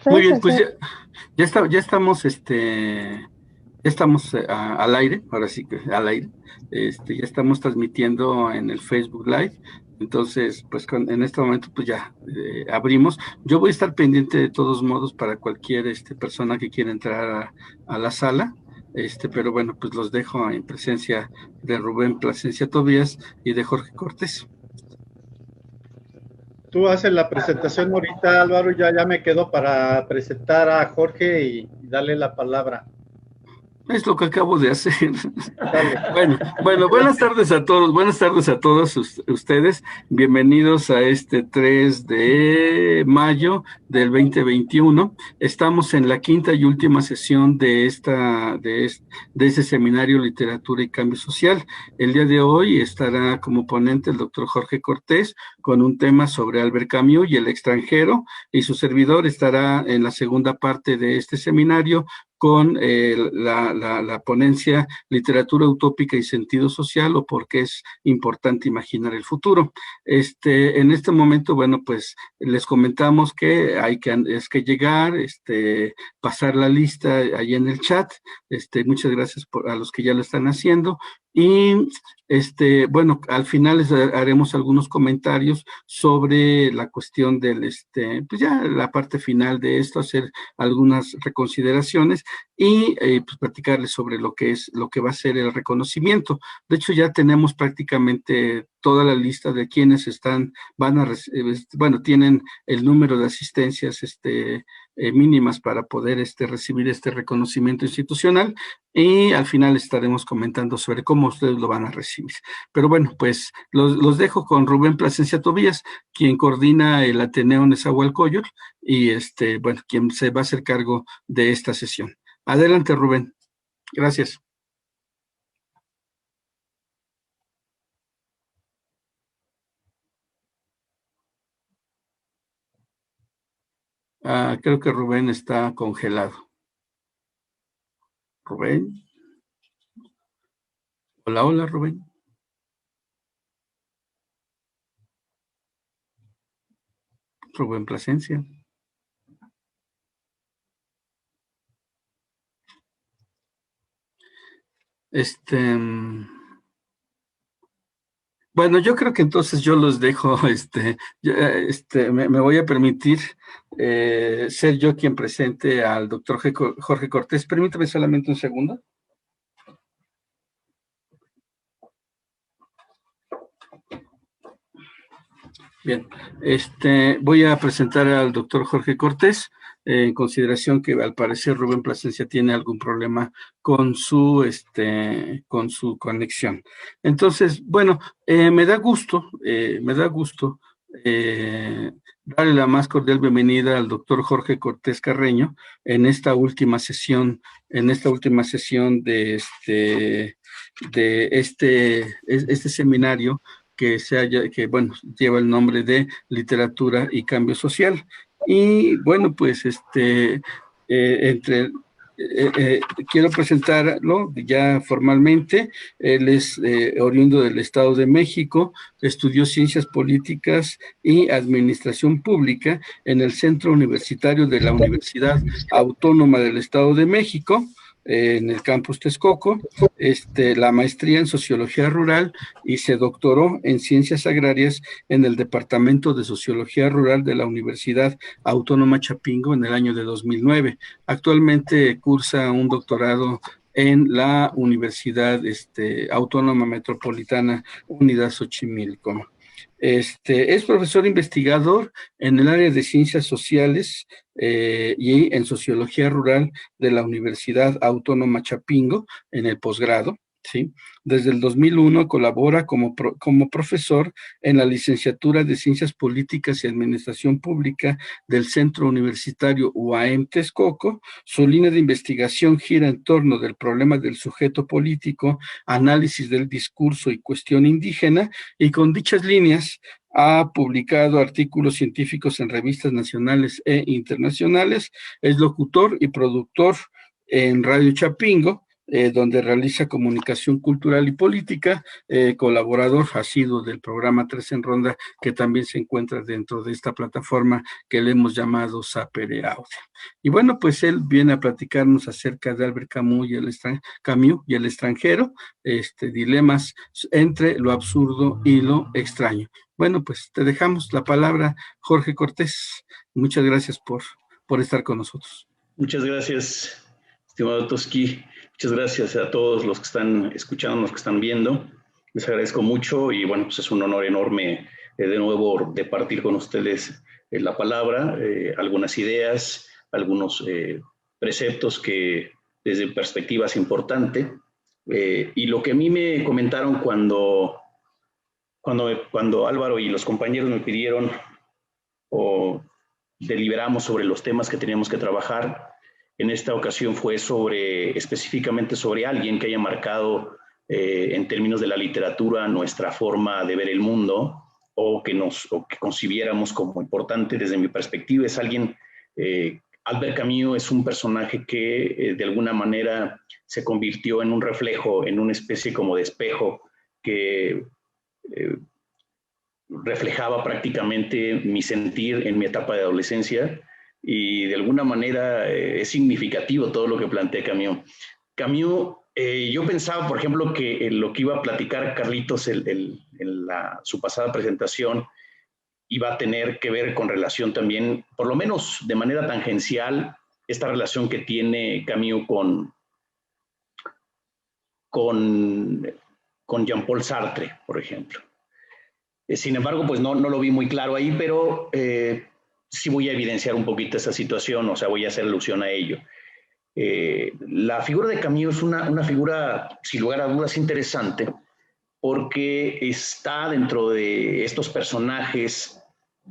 Muy puedes bien, pues hacer. ya estamos, ya estamos al aire, ahora sí que al aire. Ya estamos transmitiendo en el Facebook Live. Entonces, pues en este momento, pues ya abrimos. Yo voy a estar pendiente de todos modos para cualquier persona que quiera entrar a la sala. Pero bueno, pues los dejo en presencia de Rubén Plasencia Tobías y de Jorge Cortés. Tú haces la presentación ahorita, Álvaro, ya me quedo para presentar a Jorge y darle la palabra. Es lo que acabo de hacer. Dale. Bueno, buenas tardes a todos, buenas tardes a todos ustedes. Bienvenidos a este 3 de mayo del 2021. Estamos en la quinta y última sesión de ese seminario Literatura y Cambio Social. El día de hoy estará como ponente el doctor Jorge Cortés con un tema sobre Albert Camus y el extranjero, y su servidor estará en la segunda parte de este seminario con la ponencia Literatura Utópica y Sentido Social, o por qué es importante imaginar el futuro. En este momento, bueno, pues les comentamos que es que llegar, pasar la lista ahí en el chat. Muchas gracias a los que ya lo están haciendo. Y bueno, al final les haremos algunos comentarios sobre la cuestión del, pues ya la parte final de esto, hacer algunas reconsideraciones y pues platicarles sobre lo que va a ser el reconocimiento. De hecho, ya tenemos prácticamente toda la lista de quienes bueno, tienen el número de asistencias mínimas para poder recibir este reconocimiento institucional, y al final estaremos comentando sobre cómo ustedes lo van a recibir. Pero bueno, pues los dejo con Rubén Plasencia Tobías, quien coordina el Ateneo Nezahualcóyotl y bueno, quien se va a hacer cargo de esta sesión. Adelante, Rubén. Gracias. Creo que Rubén está congelado. Rubén. Hola, hola, Rubén. Rubén Plasencia. Bueno, yo creo que entonces yo los dejo, me voy a permitir ser yo quien presente al doctor Jorge Cortés. Permítame solamente un segundo. Bien, voy a presentar al doctor Jorge Cortés, en consideración que al parecer Rubén Plasencia tiene algún problema con su conexión. Entonces, bueno, me da gusto darle la más cordial bienvenida al doctor Jorge Cortés Carreño en esta última sesión, de este seminario que bueno, lleva el nombre de Literatura y Cambio Social. Y bueno, pues quiero presentarlo ya formalmente. Él es oriundo del Estado de México, estudió Ciencias Políticas y Administración Pública en el Centro Universitario de la Universidad Autónoma del Estado de México, en el campus Texcoco, la maestría en Sociología Rural, y se doctoró en Ciencias Agrarias en el Departamento de Sociología Rural de la Universidad Autónoma Chapingo en el año de 2009. Actualmente cursa un doctorado en la Universidad Autónoma Metropolitana Unidad Xochimilco. Es profesor investigador en el área de Ciencias Sociales y en Sociología Rural de la Universidad Autónoma Chapingo en el posgrado. ¿Sí? Desde el 2001 colabora como profesor en la licenciatura de Ciencias Políticas y Administración Pública del Centro Universitario UAM Texcoco. Su línea de investigación gira en torno del problema del sujeto político, análisis del discurso y cuestión indígena, y con dichas líneas ha publicado artículos científicos en revistas nacionales e internacionales. Es locutor y productor en Radio Chapingo, donde realiza comunicación cultural y política, colaborador asiduo del programa Tres en Ronda, que también se encuentra dentro de esta plataforma que le hemos llamado Sapere Audio. Y bueno, pues él viene a platicarnos acerca de Albert Camus y el extranjero, dilemas entre lo absurdo y lo extraño. Bueno, pues te dejamos la palabra, Jorge Cortés. Muchas gracias por estar con nosotros. Muchas gracias, estimado Toski. Muchas gracias a todos los que están escuchando, los que están viendo. Les agradezco mucho y bueno, pues es un honor enorme de nuevo de partir con ustedes la palabra, algunas ideas, algunos preceptos que desde perspectiva es importante. Y lo que a mí me comentaron cuando Álvaro y los compañeros me pidieron o deliberamos sobre los temas que teníamos que trabajar, en esta ocasión fue específicamente sobre alguien que haya marcado en términos de la literatura nuestra forma de ver el mundo o que concibiéramos como importante desde mi perspectiva. Es alguien, Albert Camus es un personaje que de alguna manera se convirtió en un reflejo, en una especie como de espejo que reflejaba prácticamente mi sentir en mi etapa de adolescencia y de alguna manera es significativo todo lo que plantea Camus. Camus, yo pensaba, por ejemplo, que lo que iba a platicar Carlitos en su pasada presentación iba a tener que ver con relación también, por lo menos de manera tangencial, esta relación que tiene Camus con Jean-Paul Sartre, por ejemplo. Sin embargo, pues no lo vi muy claro ahí, pero sí voy a evidenciar un poquito esa situación, o sea, voy a hacer alusión a ello. La figura de Camus es una figura, sin lugar a dudas, interesante, porque está dentro de estos personajes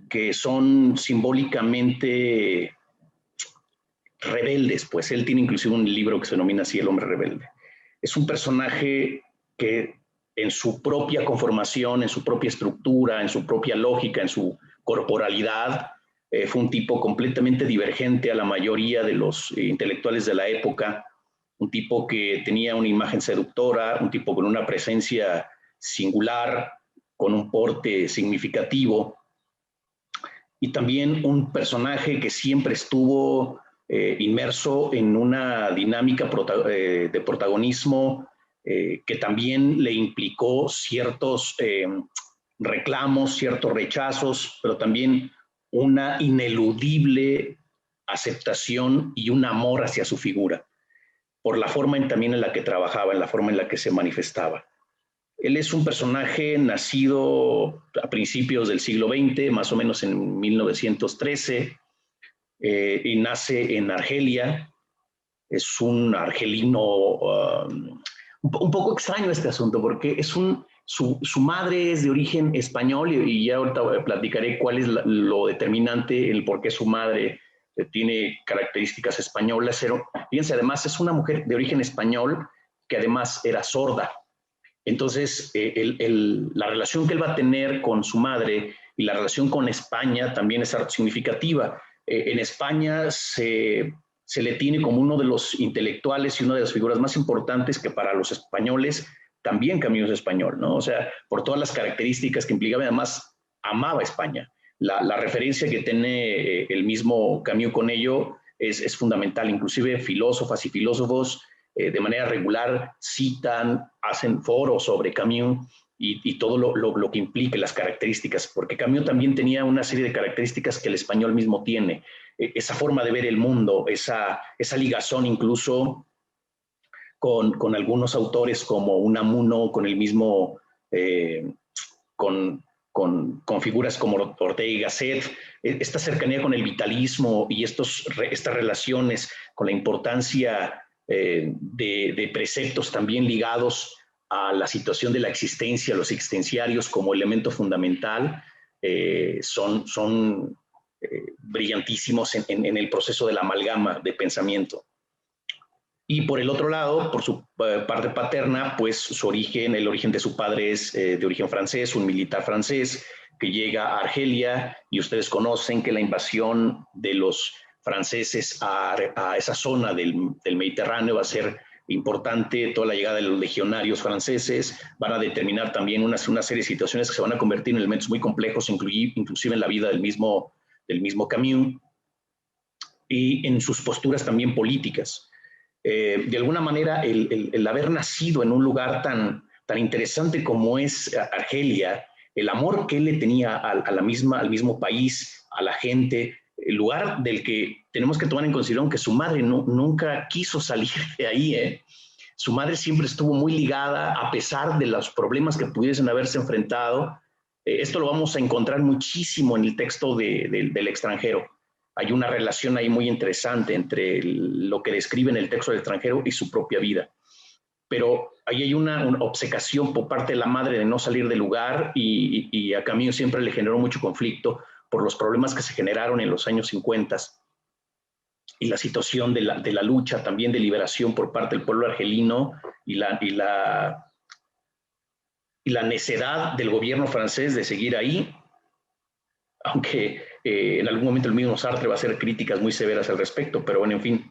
que son simbólicamente rebeldes, pues él tiene inclusive un libro que se denomina así, El hombre rebelde. Es un personaje que en su propia conformación, en su propia estructura, en su propia lógica, en su corporalidad, fue un tipo completamente divergente a la mayoría de los intelectuales de la época, un tipo que tenía una imagen seductora, un tipo con una presencia singular, con un porte significativo, y también un personaje que siempre estuvo inmerso en una dinámica de protagonismo que también le implicó ciertos reclamos, ciertos rechazos, pero también una ineludible aceptación y un amor hacia su figura, por la forma también en la que trabajaba, en la forma en la que se manifestaba. Él es un personaje nacido a principios del siglo XX, más o menos en 1913, y nace en Argelia. Es un argelino un poco extraño este asunto, porque su madre es de origen español y ya ahorita platicaré cuál es lo determinante, el por qué su madre tiene características españolas. Pero fíjense, además es una mujer de origen español que además era sorda. Entonces, la relación que él va a tener con su madre y la relación con España también es significativa. En España se le tiene como uno de los intelectuales y una de las figuras más importantes que para los españoles también Camus es español, ¿no? O sea, por todas las características que implicaba, además amaba España. La referencia que tiene el mismo Camus con ello es fundamental. Inclusive filósofas y filósofos de manera regular citan, hacen foros sobre Camus y todo lo que implica, las características, porque Camus también tenía una serie de características que el español mismo tiene, esa forma de ver el mundo, esa ligazón incluso con algunos autores como Unamuno, con el mismo, con figuras como Ortega y Gasset, esta cercanía con el vitalismo y estas relaciones con la importancia de preceptos también ligados a la situación de la existencia, los existenciarios como elemento fundamental, son brillantísimos en el proceso de la amalgama de pensamiento. Y por el otro lado, por su parte paterna, pues el origen de su padre es de origen francés, un militar francés que llega a Argelia, y ustedes conocen que la invasión de los franceses a esa zona del Mediterráneo va a ser importante, toda la llegada de los legionarios franceses, van a determinar también una serie de situaciones que se van a convertir en elementos muy complejos, inclusive en la vida del mismo Camus, y en sus posturas también políticas. De alguna manera, el haber nacido en un lugar tan interesante como es Argelia, el amor que él le tenía al mismo país, a la gente, el lugar del que tenemos que tomar en consideración que su madre nunca quiso salir de ahí. Su madre siempre estuvo muy ligada, a pesar de los problemas que pudiesen haberse enfrentado. Esto lo vamos a encontrar muchísimo en el texto del extranjero. Hay una relación ahí muy interesante entre lo que describe en el texto del extranjero y su propia vida. Pero ahí hay una obcecación por parte de la madre de no salir del lugar, y a Camus siempre le generó mucho conflicto por los problemas que se generaron en los años 50 y la situación de la lucha también de liberación por parte del pueblo argelino y la necedad del gobierno francés de seguir ahí, aunque en algún momento el mismo Sartre va a hacer críticas muy severas al respecto, pero bueno, en fin.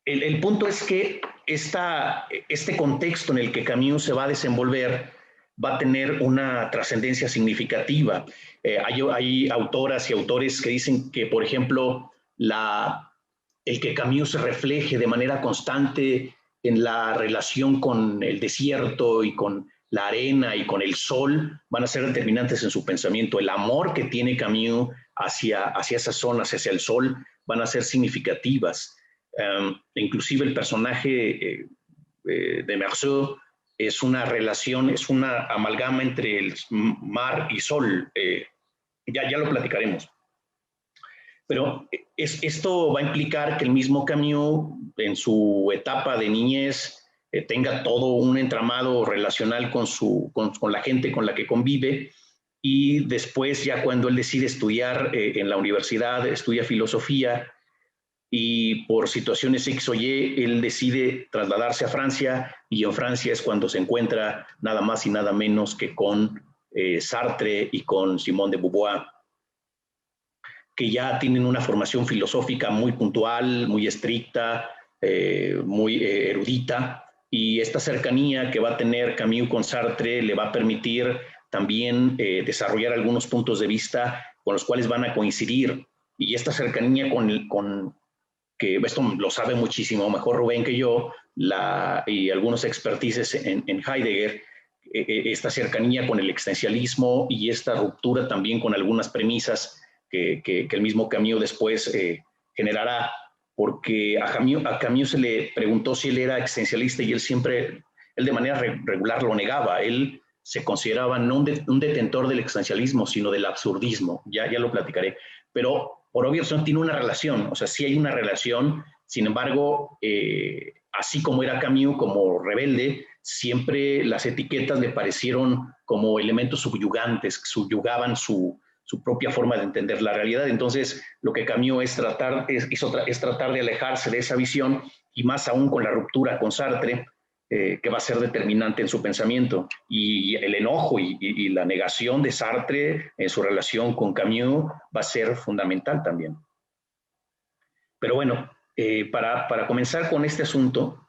El punto es que este contexto en el que Camus se va a desenvolver va a tener una trascendencia significativa. Hay autoras y autores que dicen que, por ejemplo, el que Camus se refleje de manera constante en la relación con el desierto y con la arena y con el sol van a ser determinantes en su pensamiento. El amor que tiene Camus hacia esas zonas, hacia el sol, van a ser significativas. Inclusive el personaje de Meursault es una relación, es una amalgama entre el mar y sol. Ya lo platicaremos. Pero esto va a implicar que el mismo Camus, en su etapa de niñez, tenga todo un entramado relacional con la gente con la que convive, y después, ya cuando él decide estudiar en la universidad, estudia filosofía, y por situaciones X o Y, él decide trasladarse a Francia, y en Francia es cuando se encuentra nada más y nada menos que con Sartre y con Simone de Beauvoir, que ya tienen una formación filosófica muy puntual, muy estricta, muy erudita, y esta cercanía que va a tener Camus con Sartre le va a permitir también desarrollar algunos puntos de vista con los cuales van a coincidir, y esta cercanía que esto lo sabe muchísimo mejor Rubén que yo, y algunos expertices en Heidegger, esta cercanía con el existencialismo y esta ruptura también con algunas premisas que el mismo Camus después generará, porque a Camus se le preguntó si él era existencialista, y él de manera regular lo negaba. Él se consideraba no un detentor del existencialismo, sino del absurdismo. Ya lo platicaré. Pero por obvio razón tiene una relación, o sea, sí hay una relación. Sin embargo, así como era Camus, como rebelde, siempre las etiquetas le parecieron como elementos subyugantes, que subyugaban su propia forma de entender la realidad. Entonces, lo que Camus es tratar de alejarse de esa visión, y más aún con la ruptura con Sartre, que va a ser determinante en su pensamiento. Y el enojo y la negación de Sartre en su relación con Camus va a ser fundamental también. Pero bueno, para comenzar con este asunto,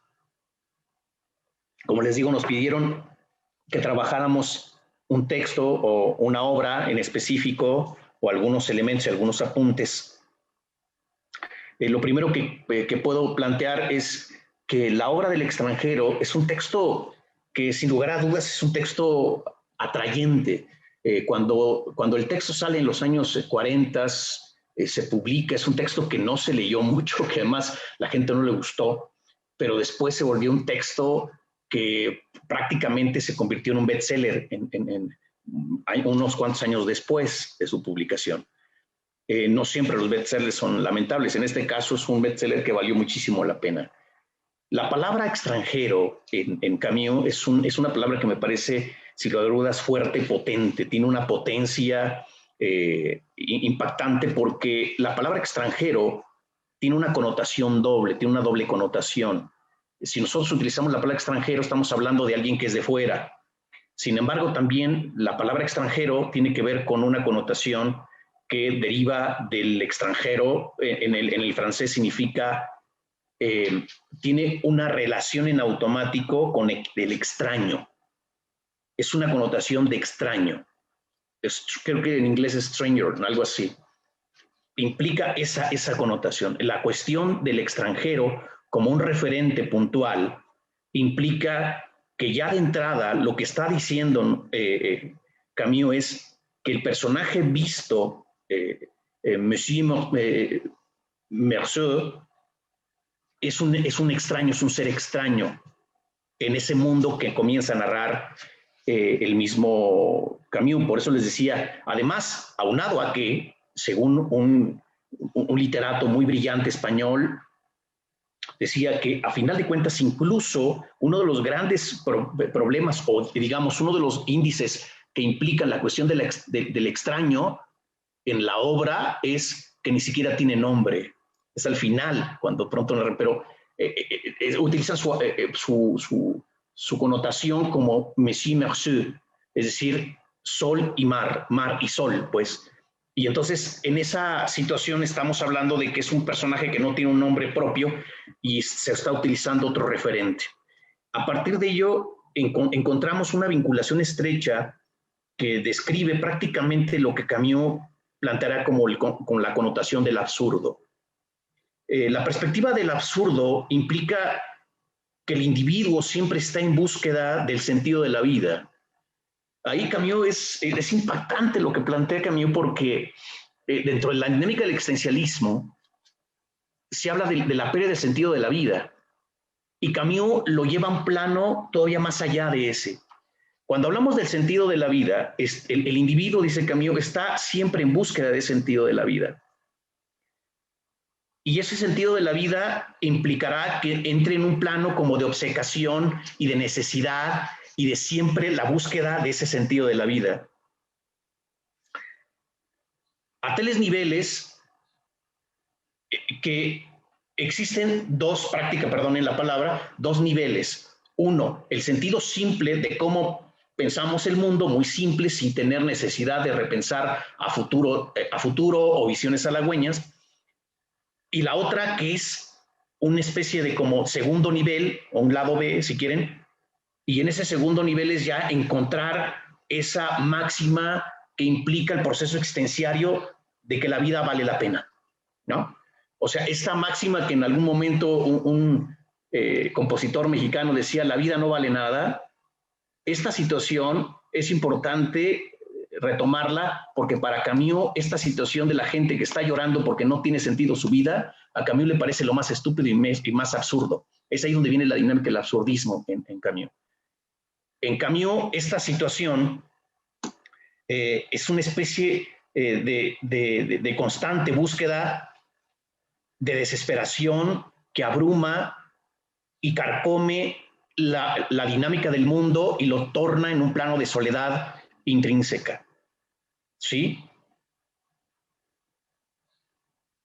como les digo, nos pidieron que trabajáramos un texto o una obra en específico, o algunos elementos y algunos apuntes. Lo primero que puedo plantear es que la obra del extranjero es un texto que, sin lugar a dudas, es un texto atrayente. Cuando el texto sale en los años 40, se publica, es un texto que no se leyó mucho, que además la gente no le gustó, pero después se volvió un texto que prácticamente se convirtió en un bestseller unos cuantos años después de su publicación. No siempre los bestsellers son lamentables. En este caso es un bestseller que valió muchísimo la pena. La palabra extranjero en Camus es una palabra que me parece, sin lugar a dudas, fuerte, potente. Tiene una potencia impactante, porque la palabra extranjero tiene una connotación doble, tiene una doble connotación. Si nosotros utilizamos la palabra extranjero, estamos hablando de alguien que es de fuera. Sin embargo, también la palabra extranjero tiene que ver con una connotación que deriva del extranjero. En el francés significa tiene una relación en automático con el extraño. Es una connotación de extraño. Creo que en inglés es stranger, algo así. Implica esa connotación. La cuestión del extranjero como un referente puntual implica que ya de entrada lo que está diciendo Camus es que el personaje visto, Monsieur Meursault, es un extraño, es un ser extraño en ese mundo que comienza a narrar el mismo Camus. Por eso les decía, además, aunado a que, según un literato muy brillante español, decía que a final de cuentas incluso uno de los grandes problemas, o digamos uno de los índices que implican la cuestión del extraño en la obra, es que ni siquiera tiene nombre. Es al final, cuando pronto, pero utiliza su connotación como Monsieur Meursault, es decir, sol y mar y sol, pues. Y entonces, en esa situación estamos hablando de que es un personaje que no tiene un nombre propio y se está utilizando otro referente. A partir de ello, encontramos una vinculación estrecha que describe prácticamente lo que Camus planteará con la connotación del absurdo. La perspectiva del absurdo implica que el individuo siempre está en búsqueda del sentido de la vida. Ahí Camus es impactante lo que plantea Camus, porque dentro de la dinámica del existencialismo se habla de la pérdida del sentido de la vida, y Camus lo lleva a un plano todavía más allá de ese. Cuando hablamos del sentido de la vida, el individuo, dice Camus, está siempre en búsqueda de sentido de la vida. Y ese sentido de la vida implicará que entre en un plano como de obcecación y de necesidad y de siempre la búsqueda de ese sentido de la vida. A tales niveles que existen dos niveles. Uno, el sentido simple de cómo pensamos el mundo, muy simple, sin tener necesidad de repensar a futuro o visiones halagüeñas. Y la otra, que es una especie de como segundo nivel, o un lado B, si quieren, y en ese segundo nivel es ya encontrar esa máxima que implica el proceso existenciario de que la vida vale la pena, ¿no? O sea, esta máxima que en algún momento un compositor mexicano decía, la vida no vale nada. Esta situación es importante retomarla, porque para Camus esta situación de la gente que está llorando porque no tiene sentido su vida, a Camus le parece lo más estúpido y más absurdo. Es ahí donde viene la dinámica del absurdismo en Camus. En Camus esta situación es una especie de constante búsqueda, de desesperación que abruma y carcome la dinámica del mundo y lo torna en un plano de soledad intrínseca. ¿Sí?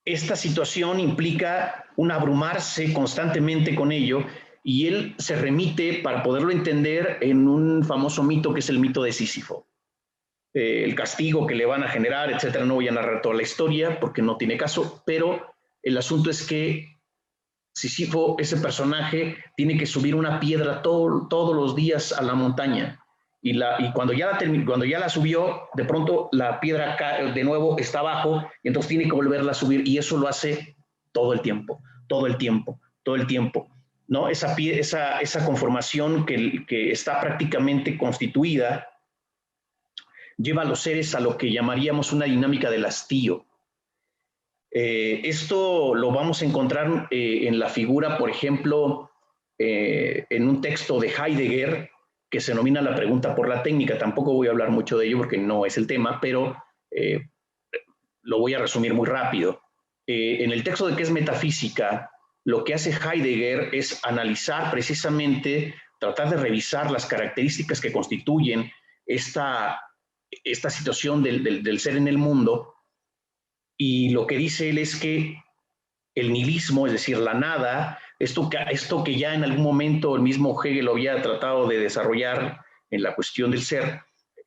Esta situación implica un abrumarse constantemente con ello, y él se remite, para poderlo entender, en un famoso mito que es el mito de Sísifo. El castigo que le van a generar, etcétera. No voy a narrar toda la historia porque no tiene caso, pero el asunto es que Sísifo, ese personaje, tiene que subir una piedra todos los días a la montaña. Y cuando ya la subió, de pronto la piedra de nuevo está abajo, y entonces tiene que volverla a subir, y eso lo hace todo el tiempo, ¿no? Esa conformación que está prácticamente constituida lleva a los seres a lo que llamaríamos una dinámica del hastío. Esto lo vamos a encontrar en la figura, por ejemplo, en un texto de Heidegger, que se denomina La pregunta por la técnica. Tampoco voy a hablar mucho de ello porque no es el tema, pero lo voy a resumir muy rápido. En el texto de ¿Qué es metafísica?, lo que hace Heidegger es analizar precisamente, tratar de revisar las características que constituyen esta situación del ser en el mundo, y lo que dice él es que el nihilismo, es decir, la nada, esto que ya en algún momento el mismo Hegel había tratado de desarrollar en la cuestión del ser,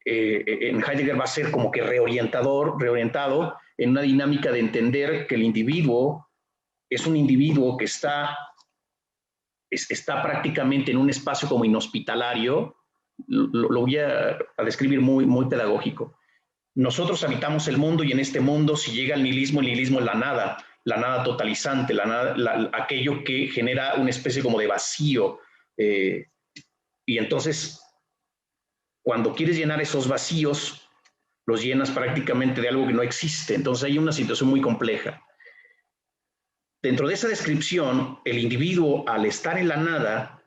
en Heidegger va a ser como que reorientado en una dinámica de entender que el individuo es un individuo que está está prácticamente en un espacio como inhospitalario. Lo voy a describir muy pedagógico. Nosotros habitamos el mundo y en este mundo, si llega el nihilismo es la nada totalizante, aquello que genera una especie como de vacío. Y entonces, cuando quieres llenar esos vacíos, los llenas prácticamente de algo que no existe. Entonces hay una situación muy compleja. Dentro de esa descripción, el individuo, al estar en la nada,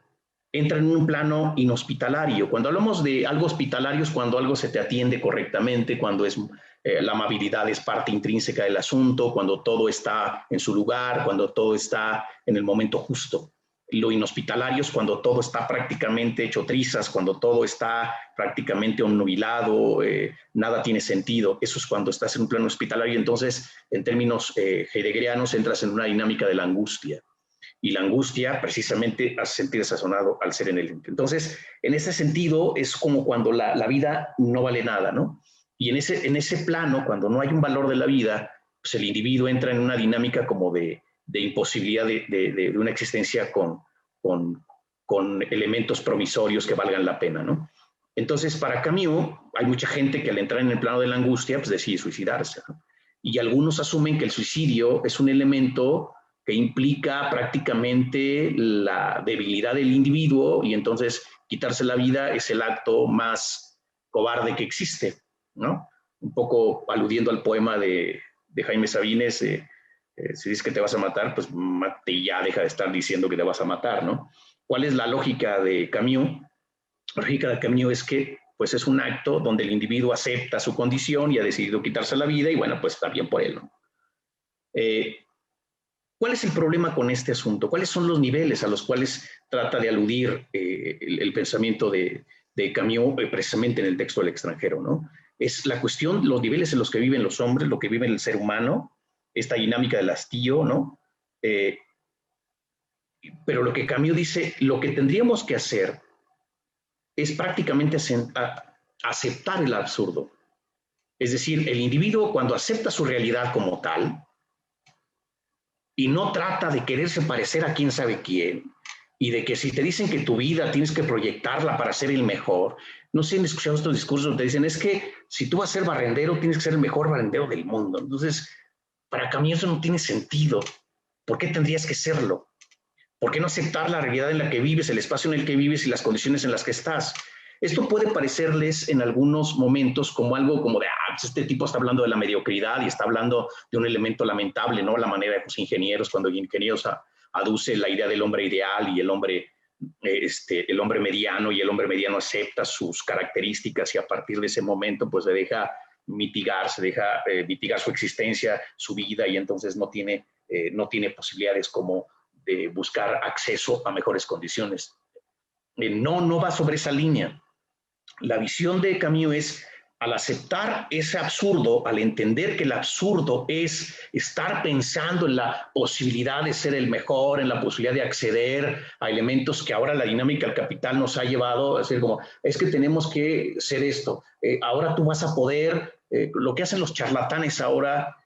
entra en un plano inhospitalario. Cuando hablamos de algo hospitalario es cuando algo se te atiende correctamente, cuando la amabilidad es parte intrínseca del asunto, cuando todo está en su lugar, cuando todo está en el momento justo. Lo inhospitalario es cuando todo está prácticamente hecho trizas, cuando todo está prácticamente obnubilado, nada tiene sentido. Eso es cuando estás en un plano hospitalario. Entonces, en términos heideggerianos, entras en una dinámica de la angustia. Y la angustia precisamente hace sentir sazonado al ser en el ente. Entonces, en ese sentido, es como cuando la vida no vale nada, ¿no? Y en ese plano, cuando no hay un valor de la vida, pues el individuo entra en una dinámica como de imposibilidad de una existencia con elementos promisorios que valgan la pena, ¿no? Entonces, para Camus, hay mucha gente que al entrar en el plano de la angustia, pues decide suicidarse, ¿no? Y algunos asumen que el suicidio es un elemento que implica prácticamente la debilidad del individuo y entonces quitarse la vida es el acto más cobarde que existe, ¿no? Un poco aludiendo al poema de Jaime Sabines, si dices que te vas a matar, pues mate y ya, deja de estar diciendo que te vas a matar, ¿no? ¿Cuál es la lógica de Camus? La lógica de Camus es que pues es un acto donde el individuo acepta su condición y ha decidido quitarse la vida y bueno, pues está bien por él, ¿no? ¿Cuál es el problema con este asunto? ¿Cuáles son los niveles a los cuales trata de aludir el pensamiento de Camus precisamente en el texto del extranjero, ¿no? Es la cuestión, los niveles en los que viven los hombres, lo que vive el ser humano, esta dinámica del hastío, ¿no? Pero lo que Camus dice, lo que tendríamos que hacer es prácticamente aceptar el absurdo. Es decir, el individuo cuando acepta su realidad como tal y no trata de quererse parecer a quién sabe quién, y de que si te dicen que tu vida tienes que proyectarla para ser el mejor, no sé si han escuchado estos discursos donde te dicen, es que si tú vas a ser barrendero, tienes que ser el mejor barrendero del mundo. Entonces, para Camus eso no tiene sentido. ¿Por qué tendrías que serlo? ¿Por qué no aceptar la realidad en la que vives, el espacio en el que vives y las condiciones en las que estás? Esto puede parecerles en algunos momentos como algo como de, pues este tipo está hablando de la mediocridad y está hablando de un elemento lamentable, ¿no? La manera de los ingenieros, cuando ingenieros aduce la idea del hombre ideal y el hombre mediano, y el hombre mediano acepta sus características y a partir de ese momento pues se deja mitigar su existencia, su vida, y entonces no tiene posibilidades como de buscar acceso a mejores condiciones. No va sobre esa línea. La visión de Camus es, al aceptar ese absurdo, al entender que el absurdo es estar pensando en la posibilidad de ser el mejor, en la posibilidad de acceder a elementos que ahora la dinámica del capital nos ha llevado a decir como, es que tenemos que ser esto, ahora tú vas a poder, lo que hacen los charlatanes ahora,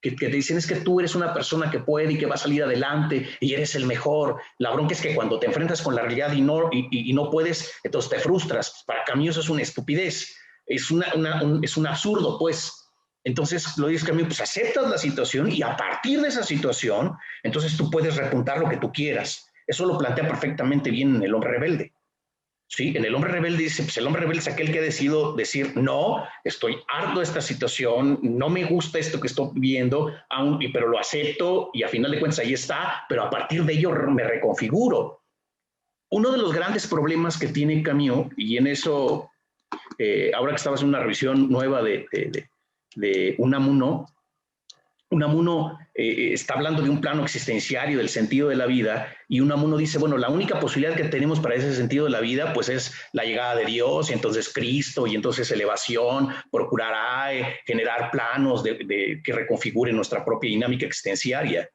que te dicen es que tú eres una persona que puede y que va a salir adelante y eres el mejor. La bronca es que cuando te enfrentas con la realidad y no puedes, entonces te frustras. Para Camus eso es una estupidez, es un absurdo, pues. Entonces lo dice Camus, pues aceptas la situación y a partir de esa situación, entonces tú puedes repuntar lo que tú quieras. Eso lo plantea perfectamente bien en El hombre rebelde. Sí, en El hombre rebelde dice, pues el hombre rebelde es aquel que ha decidido decir, no, estoy harto de esta situación, no me gusta esto que estoy viviendo, pero lo acepto y a final de cuentas ahí está, pero a partir de ello me reconfiguro. Uno de los grandes problemas que tiene Camus, y en eso, ahora que estaba haciendo una revisión nueva de Unamuno, Unamuno está hablando de un plano existenciario, del sentido de la vida, y Unamuno dice, bueno, la única posibilidad que tenemos para ese sentido de la vida, pues es la llegada de Dios, y entonces Cristo, y entonces elevación, procurará generar planos que reconfiguren nuestra propia dinámica existenciaria.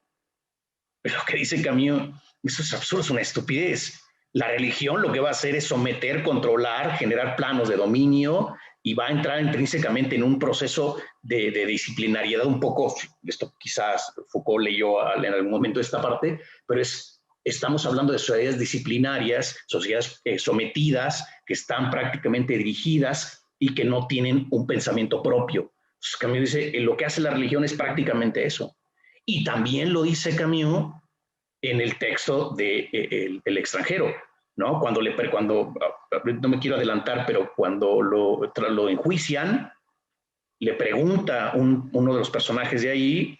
Pero lo que dice Camus, eso es absurdo, es una estupidez. La religión lo que va a hacer es someter, controlar, generar planos de dominio, y va a entrar intrínsecamente en un proceso de disciplinariedad un poco, esto quizás Foucault leyó en algún momento esta parte, pero es estamos hablando de sociedades disciplinarias, sociedades sometidas, que están prácticamente dirigidas y que no tienen un pensamiento propio. Entonces, Camus dice, lo que hace la religión es prácticamente eso. Y también lo dice Camus en el texto de El extranjero, ¿no? Cuando, no me quiero adelantar, pero cuando lo enjuician, le pregunta uno de los personajes de ahí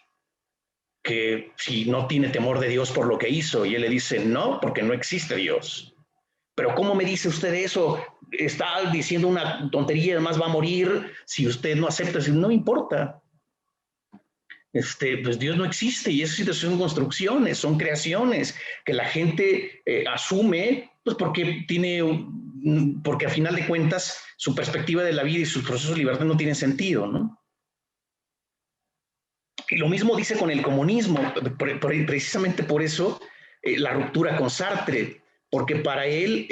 que si no tiene temor de Dios por lo que hizo, y él le dice, no, porque no existe Dios. Pero ¿cómo me dice usted eso? Está diciendo una tontería, además va a morir si usted no acepta. No me importa. Pues Dios no existe y eso son construcciones, son creaciones que la gente asume, pues porque a final de cuentas su perspectiva de la vida y sus procesos de libertad no tienen sentido, ¿no? Y lo mismo dice con el comunismo, precisamente por eso la ruptura con Sartre, porque para él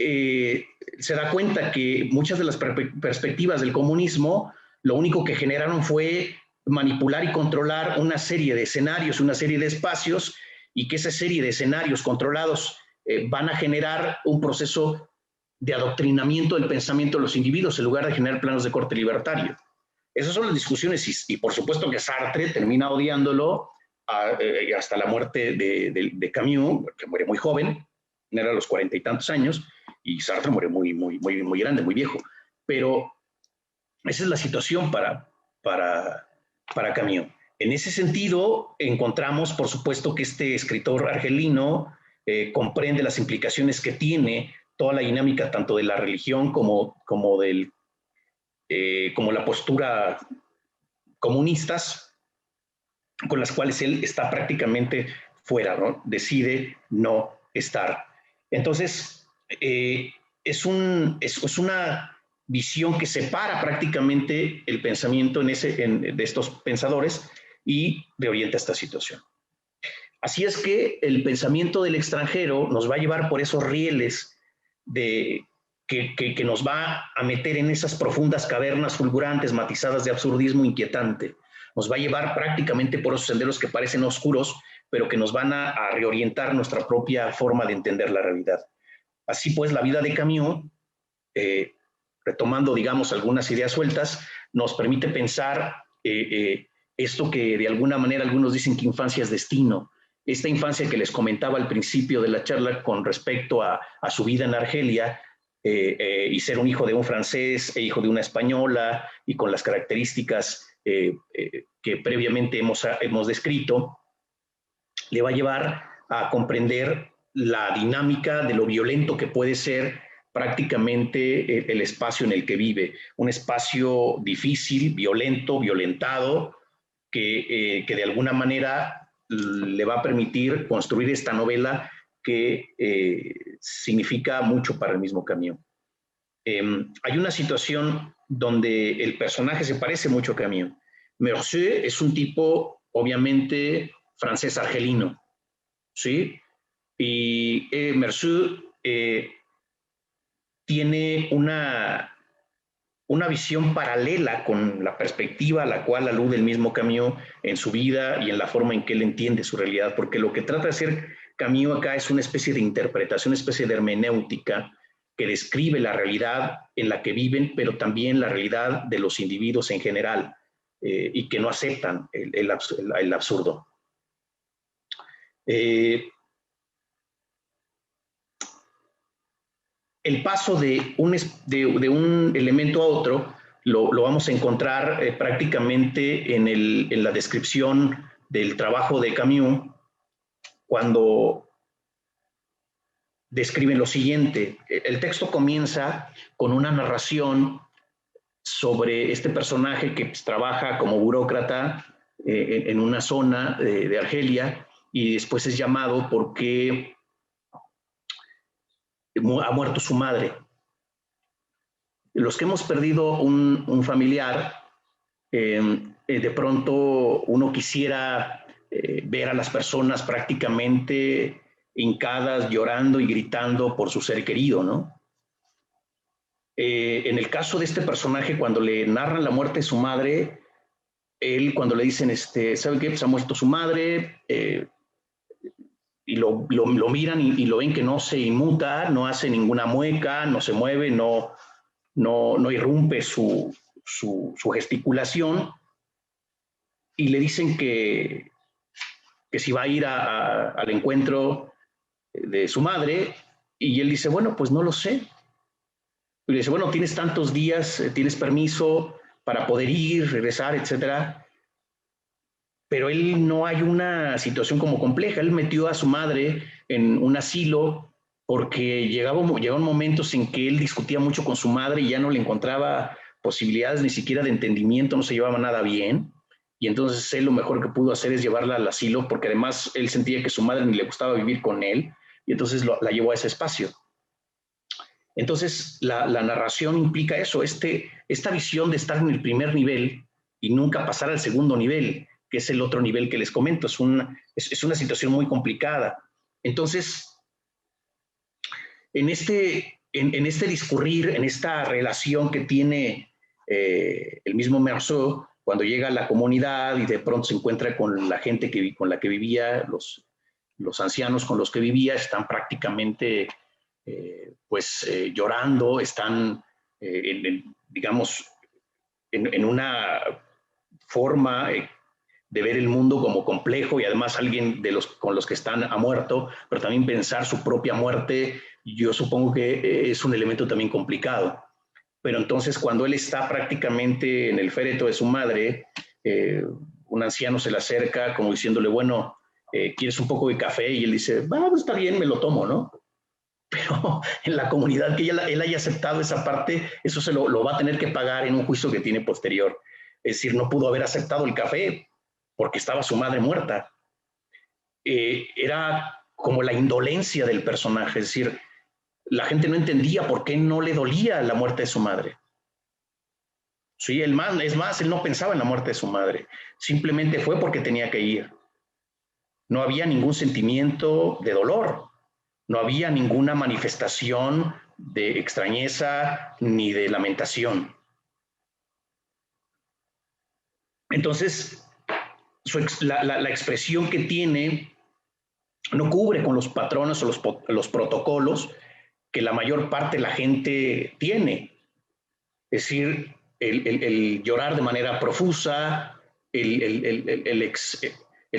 se da cuenta que muchas de las perspectivas del comunismo lo único que generaron fue manipular y controlar una serie de escenarios, una serie de espacios, y que esa serie de escenarios controlados van a generar un proceso de adoctrinamiento del pensamiento de los individuos en lugar de generar planos de corte libertario. Esas son las discusiones y por supuesto que Sartre termina odiándolo hasta la muerte de Camus, que muere muy joven, era a los 40 y tantos años, y Sartre muere muy grande, muy viejo. Pero esa es la situación para Camus. En ese sentido, encontramos, por supuesto, que este escritor argelino comprende las implicaciones que tiene toda la dinámica tanto de la religión como la postura comunistas, con las cuales él está prácticamente fuera, ¿no? Decide no estar. Entonces, es una visión que separa prácticamente el pensamiento de estos pensadores y reorienta esta situación. Así es que el pensamiento del extranjero nos va a llevar por esos rieles que nos va a meter en esas profundas cavernas fulgurantes, matizadas de absurdismo inquietante. Nos va a llevar prácticamente por esos senderos que parecen oscuros, pero que nos van a reorientar nuestra propia forma de entender la realidad. Así pues, la vida de Camus, retomando, digamos, algunas ideas sueltas, nos permite pensar esto que de alguna manera algunos dicen que infancia es destino. Esta infancia que les comentaba al principio de la charla con respecto a su vida en Argelia, y ser un hijo de un francés e hijo de una española, y con las características que previamente hemos descrito, le va a llevar a comprender la dinámica de lo violento que puede ser prácticamente el espacio en el que vive, un espacio difícil, violento, violentado, que de alguna manera le va a permitir construir esta novela que significa mucho para el mismo Camus. Hay una situación donde el personaje se parece mucho a Camus. Meursault es un tipo, obviamente, francés argelino, ¿sí? Y Meursault tiene una visión paralela con la perspectiva a la cual alude el mismo Camus en su vida y en la forma en que él entiende su realidad, porque lo que trata de hacer Camus acá es una especie de interpretación, una especie de hermenéutica que describe la realidad en la que viven, pero también la realidad de los individuos en general, y que no aceptan el absurdo. El paso de un elemento a otro lo vamos a encontrar prácticamente en la descripción del trabajo de Camus, cuando describen lo siguiente. El texto comienza con una narración sobre este personaje que trabaja como burócrata en una zona de Argelia, y después es llamado porque ha muerto su madre. Los que hemos perdido un familiar, de pronto uno quisiera ver a las personas prácticamente hincadas, llorando y gritando por su ser querido, ¿no? En el caso de este personaje, cuando le narran la muerte de su madre, él, cuando le dicen, ¿sabe qué? Pues ha muerto su madre, y lo miran y lo ven que no se inmuta, no hace ninguna mueca, no se mueve, no irrumpe su gesticulación, y le dicen que si va a ir al encuentro de su madre, y él dice, bueno, pues no lo sé. Y le dice, bueno, tienes tantos días, tienes permiso para poder ir, regresar, etcétera. Pero él no hay una situación como compleja. Él metió a su madre en un asilo porque llegaban momentos en que él discutía mucho con su madre y ya no le encontraba posibilidades ni siquiera de entendimiento, no se llevaba nada bien. Y entonces él lo mejor que pudo hacer es llevarla al asilo, porque además él sentía que su madre ni le gustaba vivir con él, y entonces la llevó a ese espacio. Entonces la narración implica eso, esta visión de estar en el primer nivel y nunca pasar al segundo nivel, que es el otro nivel que les comento. Es una situación muy complicada. Entonces, en este discurrir, en esta relación que tiene el mismo Meursault, cuando llega a la comunidad y de pronto se encuentra con la gente con la que vivía, los ancianos con los que vivía, están prácticamente llorando, están, digamos, en una forma de ver el mundo como complejo, y además alguien con los que están ha muerto, pero también pensar su propia muerte, yo supongo que es un elemento también complicado. Pero entonces cuando él está prácticamente en el féretro de su madre, un anciano se le acerca como diciéndole, bueno, ¿quieres un poco de café? Y él dice, pues está bien, me lo tomo, ¿no? Pero en la comunidad que él haya aceptado esa parte, eso se lo va a tener que pagar en un juicio que tiene posterior. Es decir, no pudo haber aceptado el café porque estaba su madre muerta. Era como la indolencia del personaje, es decir, la gente no entendía por qué no le dolía la muerte de su madre. Sí, es más, él no pensaba en la muerte de su madre, simplemente fue porque tenía que ir. No había ningún sentimiento de dolor, no había ninguna manifestación de extrañeza ni de lamentación. Entonces, la expresión que tiene no cubre con los patrones o los protocolos que la mayor parte de la gente tiene. Es decir, el llorar de manera profusa, el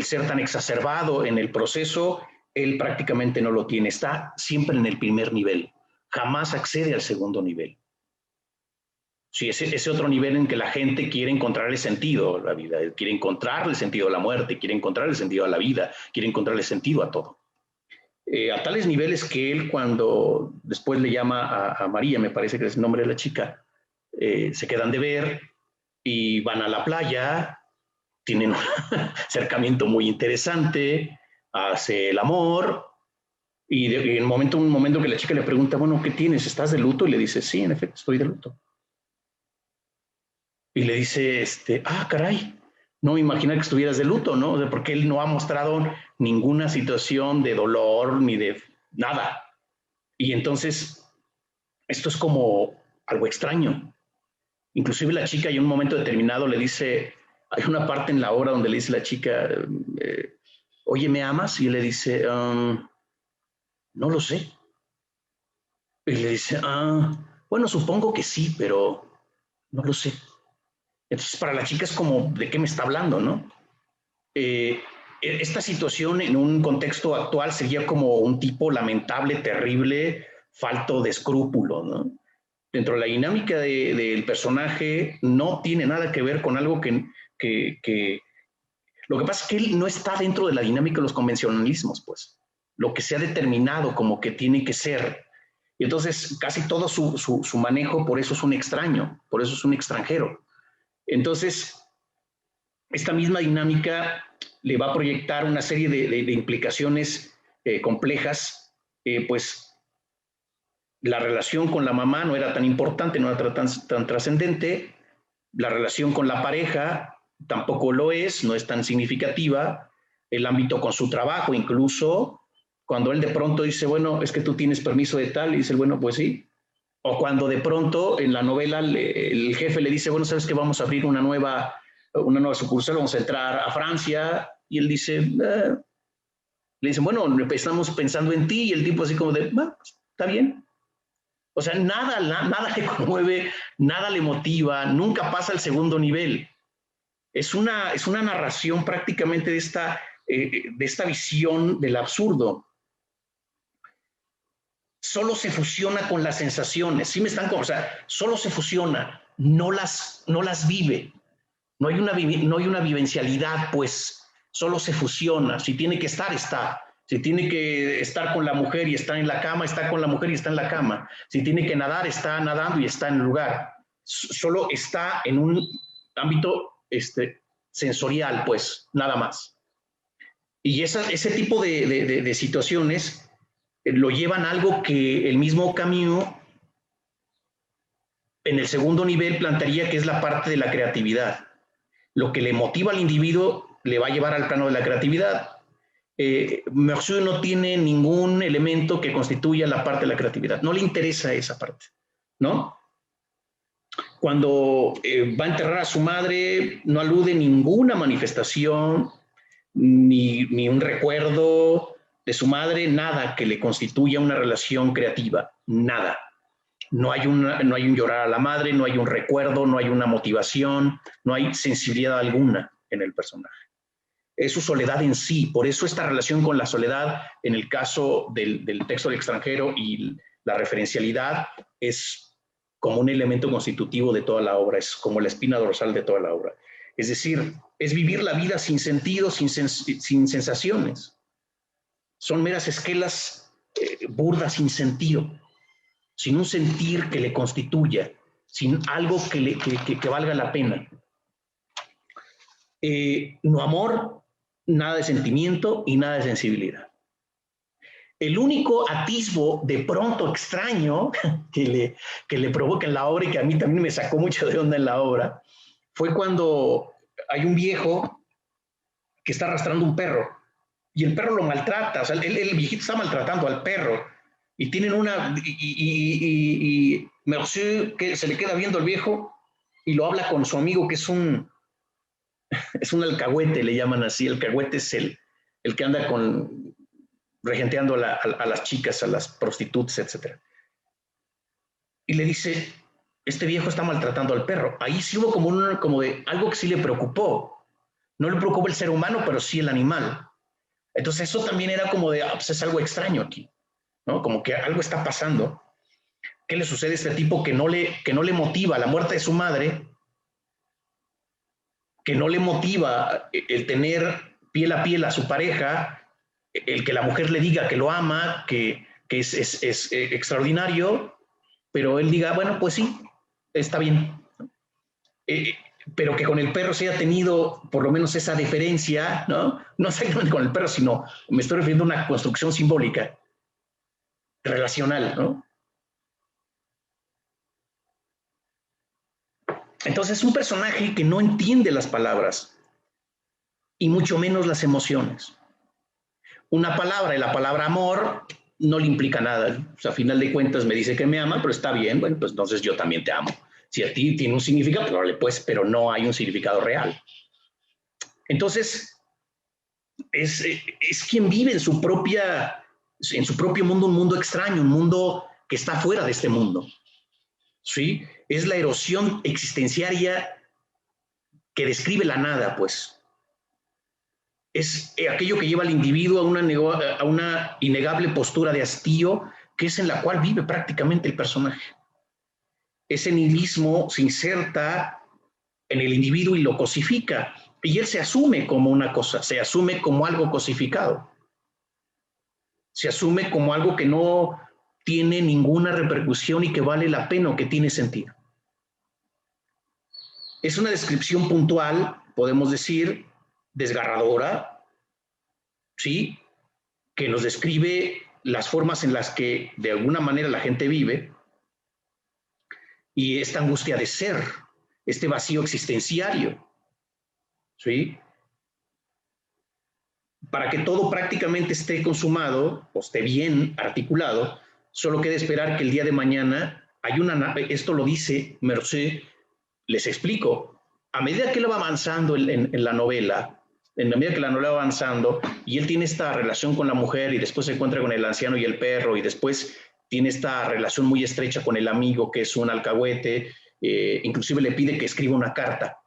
ser tan exacerbado en el proceso, él prácticamente no lo tiene. Está siempre en el primer nivel. Jamás accede al segundo nivel. Sí, ese otro nivel en que la gente quiere encontrarle sentido a la vida, quiere encontrarle sentido a la muerte, quiere encontrarle sentido a la vida, quiere encontrarle sentido a todo. A tales niveles que él, cuando después le llama a María, me parece que es el nombre de la chica, se quedan de ver y van a la playa, tienen un acercamiento muy interesante, hace el amor, y en un momento que la chica le pregunta, bueno, ¿qué tienes? ¿Estás de luto? Y le dice, sí, en efecto, estoy de luto. Y le dice, caray, no me imagino que estuvieras de luto, ¿no? O sea, porque él no ha mostrado ninguna situación de dolor ni de nada. Y entonces, esto es como algo extraño. Inclusive la chica, en un momento determinado, le dice, hay una parte en la obra donde le dice la chica, oye, ¿me amas? Y él le dice, no lo sé. Y le dice, bueno, supongo que sí, pero no lo sé. Entonces, para la chica es como, ¿de qué me está hablando, no? Esta situación en un contexto actual sería como un tipo lamentable, terrible, falto de escrúpulo, ¿no? Dentro de la dinámica del personaje no tiene nada que ver con algo que lo que pasa es que él no está dentro de la dinámica de los convencionalismos, pues. Lo que se ha determinado como que tiene que ser. Y entonces casi todo su manejo, por eso es un extraño, por eso es un extranjero. Entonces, esta misma dinámica le va a proyectar una serie de implicaciones complejas, pues la relación con la mamá no era tan importante, no era tan trascendente, la relación con la pareja tampoco lo es, no es tan significativa, el ámbito con su trabajo, incluso cuando él de pronto dice, bueno, es que tú tienes permiso de tal, y dice, bueno, pues sí. O cuando de pronto en la novela el jefe le dice, bueno, sabes que vamos a abrir una nueva sucursal, vamos a entrar a Francia, y él dice, Le dicen, bueno, estamos pensando en ti, y el tipo así como de, bueno, está bien. O sea, nada le conmueve, nada le motiva, nunca pasa al segundo nivel. Es una narración prácticamente de esta visión del absurdo. Solo se fusiona con las sensaciones. ¿Sí me están? O sea, solo se fusiona, no las vive. No hay una vivencialidad, pues solo se fusiona. Si tiene que estar, está. Si tiene que estar con la mujer y está en la cama, está con la mujer y está en la cama. Si tiene que nadar, está nadando y está en el lugar. Solo está en un ámbito sensorial, pues, nada más. Y ese tipo de situaciones lo llevan a algo que el mismo Camus en el segundo nivel plantearía, que es la parte de la creatividad. Lo que le motiva al individuo le va a llevar al plano de la creatividad. Meursault no tiene ningún elemento que constituya la parte de la creatividad. No le interesa esa parte, ¿no? Cuando va a enterrar a su madre, no alude ninguna manifestación, ni un recuerdo de su madre, nada que le constituya una relación creativa, nada. No hay un llorar a la madre, no hay un recuerdo, no hay una motivación, no hay sensibilidad alguna en el personaje. Es su soledad en sí. Por eso esta relación con la soledad, en el caso del texto del extranjero y la referencialidad, es como un elemento constitutivo de toda la obra, es como la espina dorsal de toda la obra. Es decir, es vivir la vida sin sentido, sin sensaciones. Son meras esquelas burdas, sin sentido, sin un sentir que le constituya, sin algo que valga la pena. No amor, nada de sentimiento y nada de sensibilidad. El único atisbo de pronto extraño que le provoca en la obra, y que a mí también me sacó mucho de onda en la obra, fue cuando hay un viejo que está arrastrando un perro y el perro lo maltrata. O sea, el viejito está maltratando al perro y tienen y Meursault, que se le queda viendo al viejo y lo habla con su amigo, que es un alcahuete, le llaman así. El alcahuete es el que anda regenteando a las chicas, a las prostitutas, etc. Y le dice, este viejo está maltratando al perro. Ahí sí hubo como de algo que sí le preocupó. No le preocupó el ser humano, pero sí el animal. Entonces eso también era como de, pues es algo extraño aquí, ¿no? Como que algo está pasando. ¿Qué le sucede a este tipo que no le motiva la muerte de su madre? Que no le motiva el tener piel a piel a su pareja, el que la mujer le diga que lo ama, que es extraordinario, pero él diga, bueno, pues sí, está bien. Pero que con el perro se haya tenido por lo menos esa deferencia, ¿no? No exactamente con el perro, sino me estoy refiriendo a una construcción simbólica, relacional, ¿no? Entonces es un personaje que no entiende las palabras y mucho menos las emociones. Una palabra, y la palabra amor, no le implica nada. O sea, a final de cuentas me dice que me ama, pero está bien, bueno, pues entonces yo también te amo. Si a ti tiene un significado, pues, pero no hay un significado real. Entonces, es quien vive en su propio mundo, un mundo extraño, un mundo que está fuera de este mundo. ¿Sí? Es la erosión existenciaria que describe la nada, pues. Es aquello que lleva al individuo a una innegable postura de hastío, que es en la cual vive prácticamente el personaje. Ese nihilismo se inserta en el individuo y lo cosifica, y él se asume como una cosa, se asume como algo cosificado, se asume como algo que no tiene ninguna repercusión y que vale la pena o que tiene sentido. Es una descripción puntual, podemos decir, desgarradora, ¿sí? Que nos describe las formas en las que de alguna manera la gente vive, y esta angustia de ser, este vacío existenciario, ¿sí? Para que todo prácticamente esté consumado o esté bien articulado, solo queda esperar que el día de mañana esto lo dice Meursault, les explico, a medida que él va avanzando en la novela, en la medida que la novela va avanzando, y él tiene esta relación con la mujer, y después se encuentra con el anciano y el perro, y después tiene esta relación muy estrecha con el amigo, que es un alcahuete, inclusive le pide que escriba una carta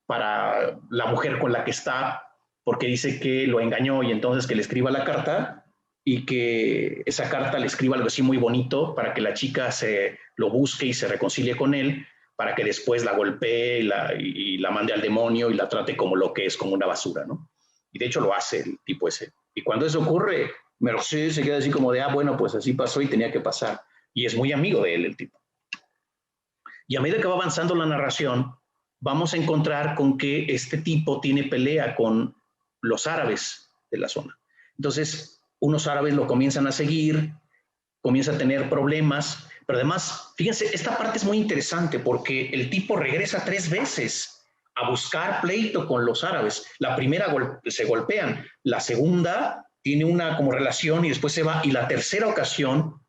para la mujer con la que está, porque dice que lo engañó, y entonces que le escriba la carta, y que esa carta le escriba algo así muy bonito para que la chica lo busque y se reconcilie con él, para que después la golpee y la mande al demonio y la trate como lo que es, como una basura, ¿no? Y de hecho lo hace el tipo ese. Y cuando eso ocurre, Merced se queda así como de, bueno, pues así pasó y tenía que pasar. Y es muy amigo de él, el tipo. Y a medida que va avanzando la narración, vamos a encontrar con que este tipo tiene pelea con los árabes de la zona. Entonces, unos árabes lo comienzan a seguir, comienza a tener problemas, pero además, fíjense, esta parte es muy interesante porque el tipo regresa 3 veces a buscar pleito con los árabes. La primera se golpean, la segunda tiene una como relación y después se va, y la tercera ocasión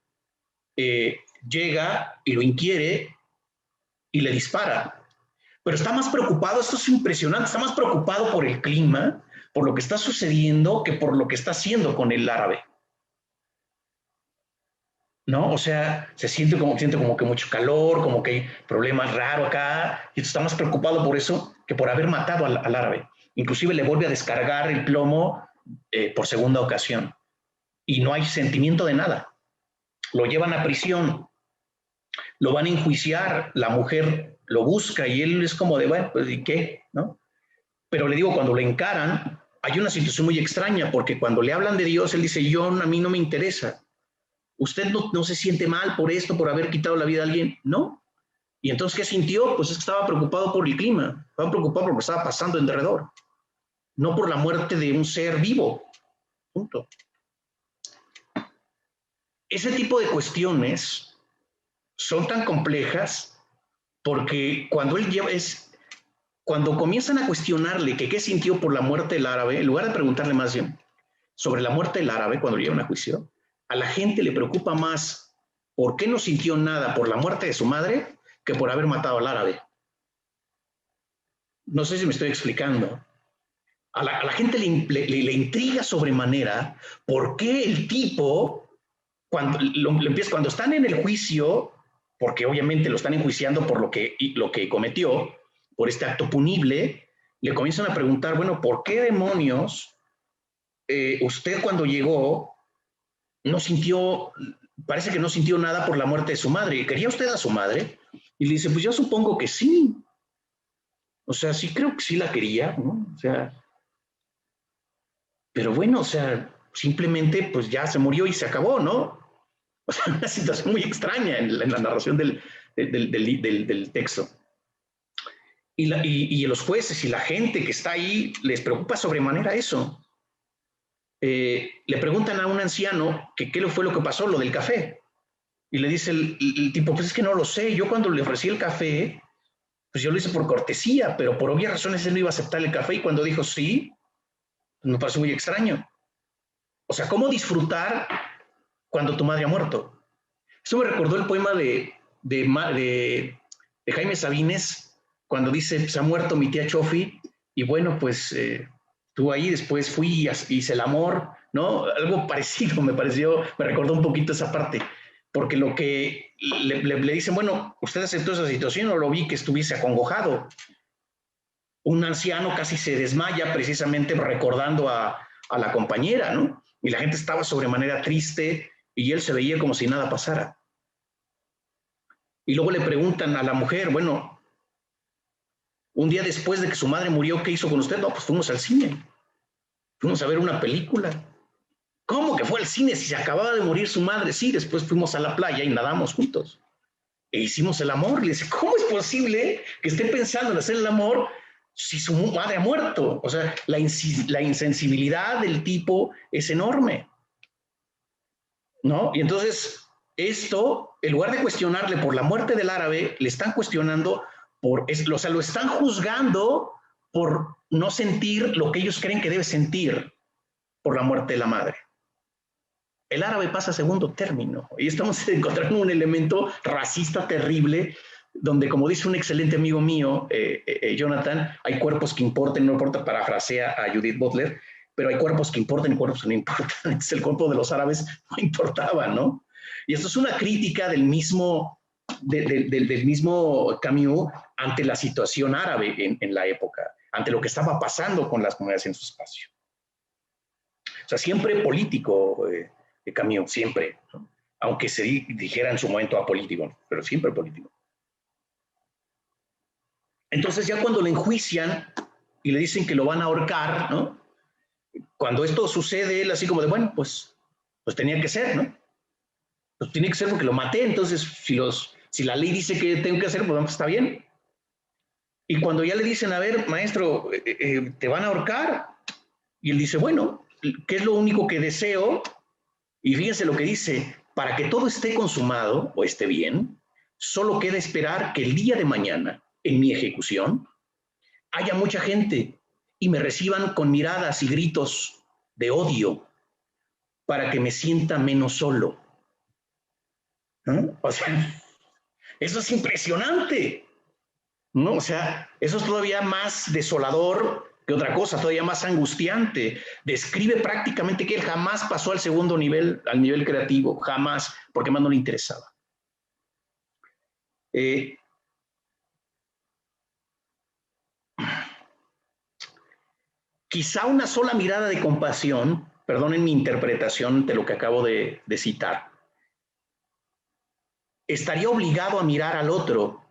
llega y lo inquiere y le dispara. Pero está más preocupado, esto es impresionante, está más preocupado por el clima, por lo que está sucediendo, que por lo que está haciendo con el árabe. ¿No? O sea, siente como que mucho calor, como que hay problemas raros acá, y está más preocupado por eso que por haber matado al árabe. Inclusive le vuelve a descargar el plomo por segunda ocasión. Y no hay sentimiento de nada. Lo llevan a prisión, lo van a enjuiciar, la mujer lo busca y él es como de, bueno, pues ¿y qué? ¿No? Pero le digo, cuando lo encaran, hay una situación muy extraña, porque cuando le hablan de Dios, él dice, a mí no me interesa. ¿Usted no se siente mal por esto, por haber quitado la vida a alguien? No. ¿Y entonces qué sintió? Pues es que estaba preocupado por el clima, estaba preocupado por lo que estaba pasando en derredor, no por la muerte de un ser vivo. Punto. Ese tipo de cuestiones son tan complejas porque cuando comienzan a cuestionarle que qué sintió por la muerte del árabe, en lugar de preguntarle más bien sobre la muerte del árabe cuando lo llevan a juicio, a la gente le preocupa más por qué no sintió nada por la muerte de su madre que por haber matado al árabe. No sé si me estoy explicando. A la gente le intriga sobremanera por qué el tipo, cuando están en el juicio, porque obviamente lo están enjuiciando por lo que cometió, por este acto punible, le comienzan a preguntar, bueno, ¿por qué demonios usted cuando llegó parece que no sintió nada por la muerte de su madre? ¿Quería usted a su madre? Y le dice, pues yo supongo que sí. O sea, sí creo que sí la quería, ¿no? O sea, pero bueno, o sea, simplemente pues ya se murió y se acabó, ¿no? O sea, una situación muy extraña en la narración del texto. Y los jueces y la gente que está ahí les preocupa sobremanera eso. Le preguntan a un anciano que qué fue lo que pasó, lo del café. Y le dice el tipo, pues es que no lo sé, yo cuando le ofrecí el café, pues yo lo hice por cortesía, pero por obvias razones él no iba a aceptar el café, y cuando dijo sí, me pareció muy extraño. O sea, ¿cómo disfrutar cuando tu madre ha muerto? Eso me recordó el poema de Jaime Sabines, cuando dice, se ha muerto mi tía Chofi, y bueno, pues estuvo ahí, después fui y hice el amor, ¿no? Algo parecido me recordó un poquito esa parte, porque lo que le dicen, bueno, ¿usted aceptó esa situación o lo vi que estuviese acongojado? Un anciano casi se desmaya precisamente recordando a la compañera, ¿no? Y la gente estaba sobremanera triste y él se veía como si nada pasara. Y luego le preguntan a la mujer, bueno, un día después de que su madre murió, ¿qué hizo con usted? No, pues fuimos al cine. Fuimos a ver una película. ¿Cómo que fue al cine si se acababa de morir su madre? Sí, después fuimos a la playa y nadamos juntos. E hicimos el amor. Le dice, ¿cómo es posible que esté pensando en hacer el amor si su madre ha muerto? O sea, la insensibilidad del tipo es enorme, ¿no? Y entonces, esto, en lugar de cuestionarle por la muerte del árabe, le están cuestionando o sea, lo están juzgando por no sentir lo que ellos creen que debe sentir por la muerte de la madre. El árabe pasa a segundo término y estamos encontrando un elemento racista terrible donde, como dice un excelente amigo mío, Jonathan, hay cuerpos que importan, no importa, parafrasea a Judith Butler, pero hay cuerpos que importan y cuerpos que no importan. El cuerpo de los árabes no importaba, ¿no? Y esto es una crítica del mismo Camus ante la situación árabe en la época, ante lo que estaba pasando con las comunidades en su espacio. O sea, siempre político, Camus, siempre, ¿no? Aunque se dijera en su momento apolítico, pero siempre político. Entonces ya cuando le enjuician y le dicen que lo van a ahorcar, ¿no? Cuando esto sucede, él así como de, bueno, pues tenía que ser, ¿no? Pues tiene que ser porque lo maté, entonces si la ley dice que tengo que hacer, pues está bien. Y cuando ya le dicen, a ver, maestro, te van a ahorcar, y él dice, bueno, ¿qué es lo único que deseo? Y fíjense lo que dice, para que todo esté consumado o esté bien, solo queda esperar que el día de mañana, en mi ejecución, haya mucha gente y me reciban con miradas y gritos de odio para que me sienta menos solo. ¿No? O sea, eso es impresionante, ¿no? O sea, eso es todavía más desolador que otra cosa, todavía más angustiante. Describe prácticamente que él jamás pasó al segundo nivel, al nivel creativo, jamás, porque más no le interesaba. Quizá una sola mirada de compasión, perdonen mi interpretación de lo que acabo de citar, estaría obligado a mirar al otro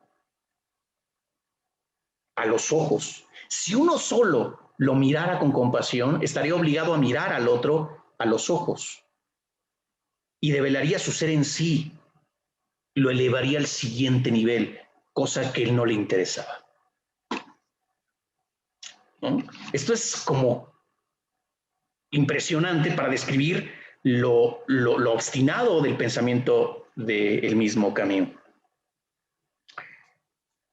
a los ojos. Si uno solo lo mirara con compasión, estaría obligado a mirar al otro a los ojos y develaría su ser en sí, lo elevaría al siguiente nivel, cosa que él no le interesaba. ¿No? Esto es como impresionante para describir lo obstinado del pensamiento del mismo Camus.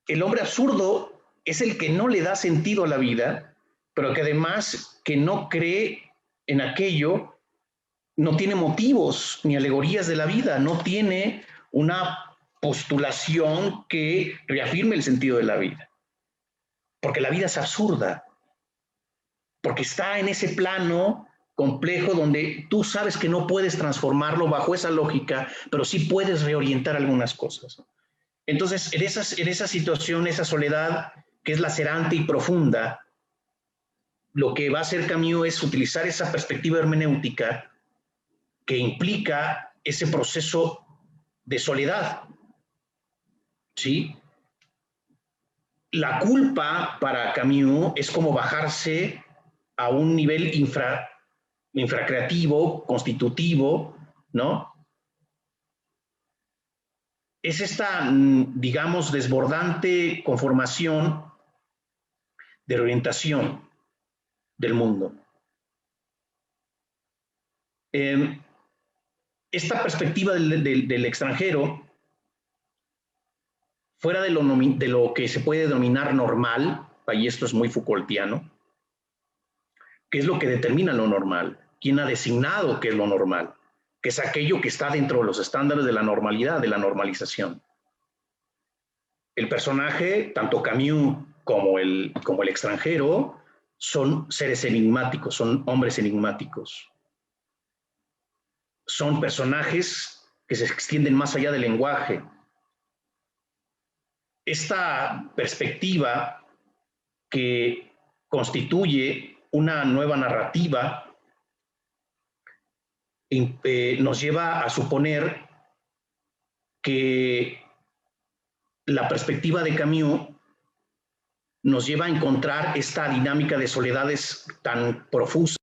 El hombre absurdo es el que no le da sentido a la vida, pero que además que no cree en aquello, no tiene motivos ni alegorías de la vida, no tiene una postulación que reafirme el sentido de la vida. Porque la vida es absurda, porque está en ese plano complejo donde tú sabes que no puedes transformarlo bajo esa lógica, pero sí puedes reorientar algunas cosas. Entonces, en esa situación, esa soledad que es lacerante y profunda, lo que va a hacer Camus es utilizar esa perspectiva hermenéutica que implica ese proceso de soledad, ¿sí? La culpa para Camus es como bajarse a un nivel infracreativo, constitutivo, ¿no? Es esta, digamos, desbordante conformación de reorientación del mundo. Esta perspectiva del extranjero, fuera de lo que se puede denominar normal, y esto es muy Foucaultiano, ¿qué es lo que determina lo normal? ¿Quién ha designado qué es lo normal? Que es aquello que está dentro de los estándares de la normalidad, de la normalización. El personaje, tanto Camus como el extranjero, son seres enigmáticos, son hombres enigmáticos. Son personajes que se extienden más allá del lenguaje. Esta perspectiva que constituye una nueva narrativa nos lleva a suponer que la perspectiva de Camus nos lleva a encontrar esta dinámica de soledades tan profusa.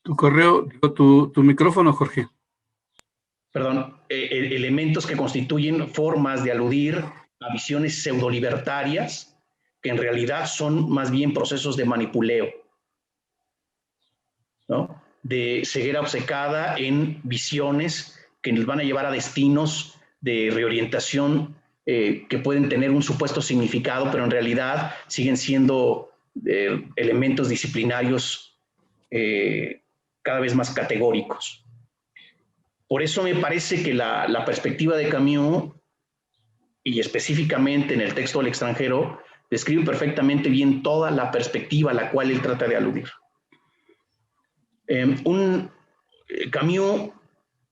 Tu correo, tu micrófono, Jorge. Perdón, elementos que constituyen formas de aludir a visiones pseudolibertarias que en realidad son más bien procesos de manipuleo, ¿no? De ceguera obcecada en visiones que nos van a llevar a destinos de reorientación que pueden tener un supuesto significado, pero en realidad siguen siendo elementos disciplinarios cada vez más categóricos. Por eso me parece que la perspectiva de Camus, y específicamente en el texto del extranjero, describe perfectamente bien toda la perspectiva a la cual él trata de aludir. Camus,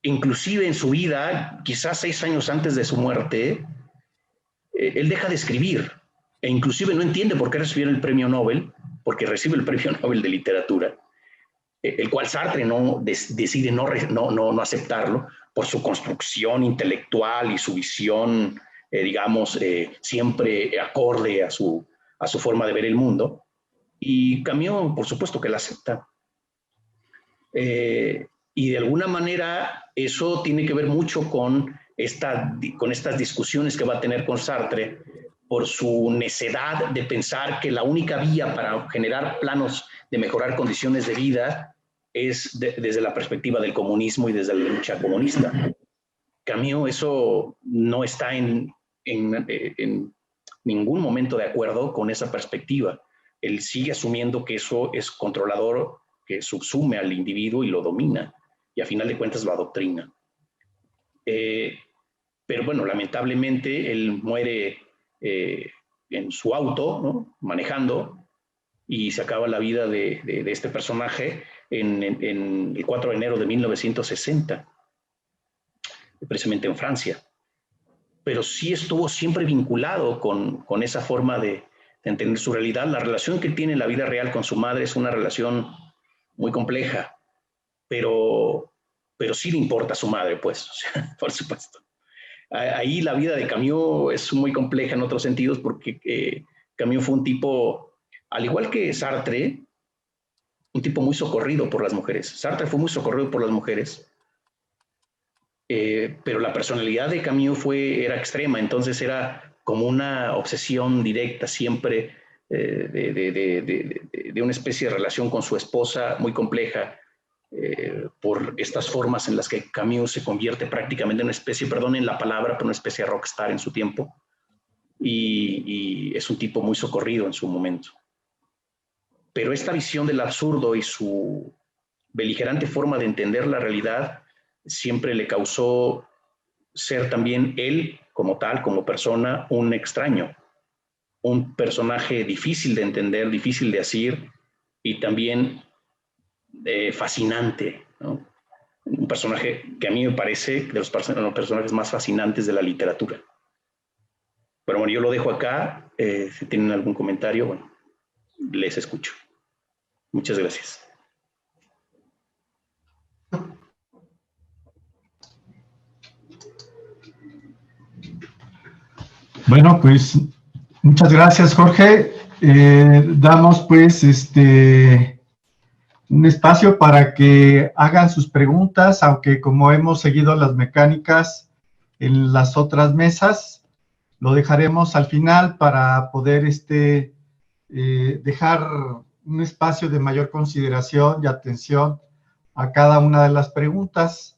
inclusive en su vida, quizás 6 años antes de su muerte, él deja de escribir, e inclusive no entiende por qué recibieron el premio Nobel, porque recibe el premio Nobel de literatura, el cual Sartre decide no aceptarlo por su construcción intelectual y su visión, digamos, siempre acorde a su forma de ver el mundo. Y Camus, por supuesto que la acepta. Y de alguna manera eso tiene que ver mucho con estas discusiones que va a tener con Sartre por su necedad de pensar que la única vía para generar planos de mejorar condiciones de vida es desde la perspectiva del comunismo y desde la lucha comunista. Camus eso no está en ningún momento de acuerdo con esa perspectiva. Él sigue asumiendo que eso es controlador, que subsume al individuo y lo domina, y a final de cuentas lo adoctrina. Pero bueno, lamentablemente él muere en su auto, ¿no?, manejando, y se acaba la vida de este personaje en el 4 de enero de 1960, precisamente en Francia. Pero sí estuvo siempre vinculado con esa forma de entender su realidad. La relación que tiene en la vida real con su madre es una relación muy compleja, pero sí le importa a su madre, pues, o sea, por supuesto. Ahí la vida de Camus es muy compleja en otros sentidos, porque Camus fue un tipo, al igual que Sartre, un tipo muy socorrido por las mujeres. Sartre fue muy socorrido por las mujeres, pero la personalidad de Camus era extrema, entonces era como una obsesión directa siempre de una especie de relación con su esposa muy compleja, por estas formas en las que Camus se convierte prácticamente en una especie, perdonen la palabra, pero una especie de rockstar en su tiempo, y es un tipo muy socorrido en su momento. Pero esta visión del absurdo y su beligerante forma de entender la realidad siempre le causó ser también él, como tal, como persona, un extraño, un personaje difícil de entender, difícil de asir, y también fascinante, ¿no? Un personaje que a mí me parece de los personajes más fascinantes de la literatura. Pero bueno, yo lo dejo acá. Si tienen algún comentario, bueno, les escucho. Muchas gracias. Bueno, pues muchas gracias, Jorge. Damos pues un espacio para que hagan sus preguntas, aunque como hemos seguido las mecánicas en las otras mesas, lo dejaremos al final para poder dejar un espacio de mayor consideración y atención a cada una de las preguntas.